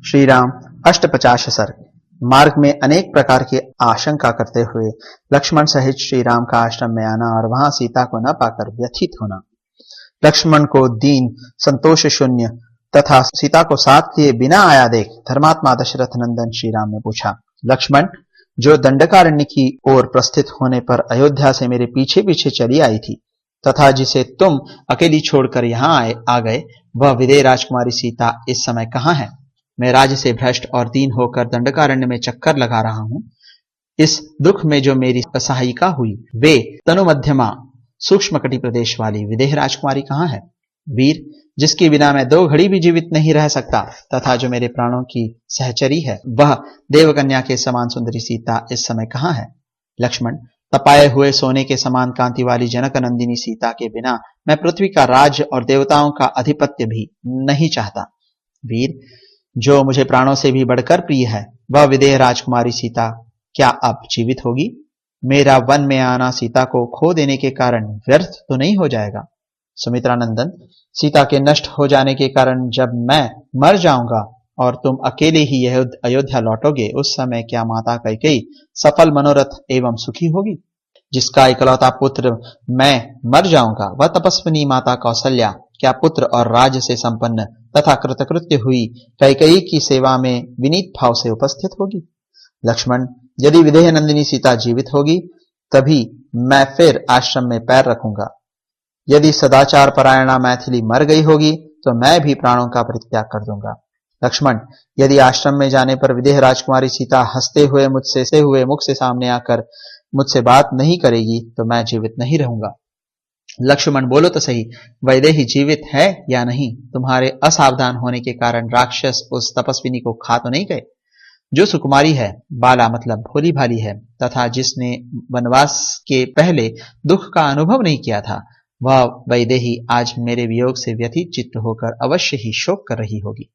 श्री राम अष्टपचाश सर्ग। मार्ग में अनेक प्रकार की आशंका करते हुए लक्ष्मण सहित श्री राम का आश्रम में आना और वहां सीता को न पाकर व्यथित होना। लक्ष्मण को दीन, संतोष शून्य तथा सीता को साथ लिए बिना आया देख धर्मात्मा दशरथ नंदन श्री राम ने पूछा, लक्ष्मण, जो दंडकारण्य की ओर प्रस्थित होने पर अयोध्या से मेरे पीछे पीछे चली आई थी तथा जिसे तुम अकेली छोड़कर यहाँ आ गए, वह विदेह राजकुमारी सीता इस समय कहाँ है? मैं राज्य से भ्रष्ट और दीन होकर दंडकारण्य में चक्कर लगा रहा हूं। इस दुख में जो मेरी सहायिका हुई, वे तनु मध्यमा सूक्ष्म कटि प्रदेश वाली विदेह राजकुमारी कहाँ है? वीर, जिसके बिना मैं 2 घड़ी भी जीवित नहीं रह सकता तथा जो मेरे प्राणों की सहचरी है, वह देवकन्या के समान सुंदरी सीता इस समय कहाँ है? लक्ष्मण, तपाए हुए सोने के समान कांति वाली जनक नंदिनी सीता के बिना मैं पृथ्वी का राज्य और देवताओं का अधिपत्य भी नहीं चाहता। वीर, जो मुझे प्राणों से भी बढ़कर प्रिय है, वह विदेह राजकुमारी सीता क्या अब जीवित होगी? मेरा वन में आना सीता को खो देने के कारण व्यर्थ तो नहीं हो जाएगा? सुमित्रा नंदन, सीता के नष्ट हो जाने के कारण जब मैं मर जाऊंगा और तुम अकेले ही अयोध्या लौटोगे, उस समय क्या माता कैकेयी सफल मनोरथ एवं सुखी होगी? जिसका इकलौता पुत्र मैं मर जाऊंगा, वह तपस्विनी माता कौशल्या क्या पुत्र और राज्य से संपन्न तथा कृतकृत्य हुई कैकेयी की सेवा में विनीत भाव से उपस्थित होगी? लक्ष्मण, यदि विदेह नंदिनी सीता जीवित होगी, तभी मैं फिर आश्रम में पैर रखूंगा। यदि सदाचार परायणा मैथिली मर गई होगी, तो मैं भी प्राणों का परित्याग कर दूंगा। लक्ष्मण, यदि आश्रम में जाने पर विदेह राजकुमारी सीता हंसते हुए मुख से सामने आकर मुझसे बात नहीं करेगी, तो मैं जीवित नहीं रहूंगा। लक्ष्मण, बोलो तो सही, वैदेही जीवित है या नहीं? तुम्हारे असावधान होने के कारण राक्षस उस तपस्विनी को खा तो नहीं गए? जो सुकुमारी है, बाला मतलब भोली भाली है तथा जिसने वनवास के पहले दुख का अनुभव नहीं किया था, वह वैदेही आज मेरे वियोग से व्यथित चित्त होकर अवश्य ही शोक कर रही होगी।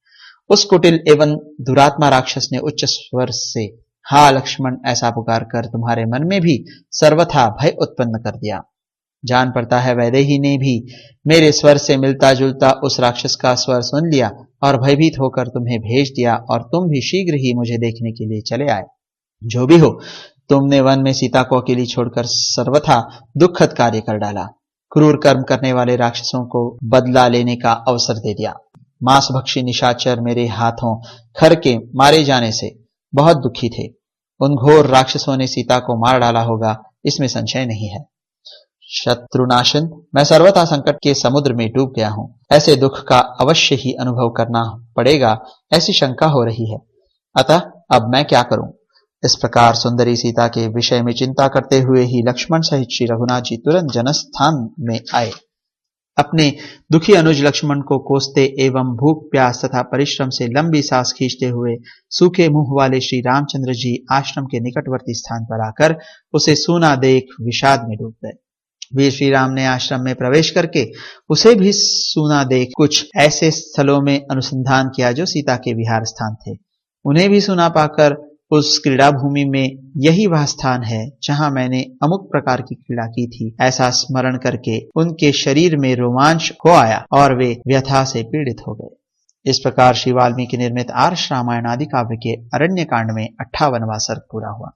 उस कुटिल एवं दुरात्मा राक्षस ने उच्च स्वर से हा लक्ष्मण ऐसा पुकार कर तुम्हारे मन में भी सर्वथा भय उत्पन्न कर दिया। जान पड़ता है वैदेही ने भी मेरे स्वर से मिलता जुलता उस राक्षस का स्वर सुन लिया और भयभीत होकर तुम्हें भेज दिया और तुम भी शीघ्र ही मुझे देखने के लिए चले आए। जो भी हो, तुमने वन में सीता को अकेली छोड़कर सर्वथा दुखद कार्य कर डाला। क्रूर कर्म करने वाले राक्षसों को बदला लेने का अवसर दे दिया। मांसभक्षी निशाचर मेरे हाथों खर के मारे जाने से बहुत दुखी थे। उन घोर राक्षसों ने सीता को मार डाला होगा, इसमें संशय नहीं है। शत्रुनाशन, मैं सर्वथा संकट के समुद्र में डूब गया हूं। ऐसे दुख का अवश्य ही अनुभव करना पड़ेगा, ऐसी शंका हो रही है। अतः अब मैं क्या करूं? इस प्रकार सुंदरी सीता के विषय में चिंता करते हुए ही लक्ष्मण सहित श्री रघुनाथ जी तुरंत जनस्थान में आए। अपने दुखी अनुज लक्ष्मण को कोसते एवं भूख प्यास तथा परिश्रम से लंबी सांस खींचते हुए सूखे मुंह वाले श्री रामचंद्र जी आश्रम के निकटवर्ती स्थान पर आकर उसे सूना देख विषाद में डूब गए। वीर श्री राम ने आश्रम में प्रवेश करके उसे भी सूना देख कुछ ऐसे स्थलों में अनुसंधान किया जो सीता के विहार स्थान थे। उन्हें भी सूना पाकर उस क्रीड़ा भूमि में यही वह स्थान है जहां मैंने अमुक प्रकार की क्रीड़ा की थी, ऐसा स्मरण करके उनके शरीर में रोमांच हो आया और वे व्यथा से पीड़ित हो गए। इस प्रकार श्री वाल्मीकि निर्मित आर्ष रामायण आदि काव्य के अरण्य कांड में 58वां सर्ग पूरा हुआ।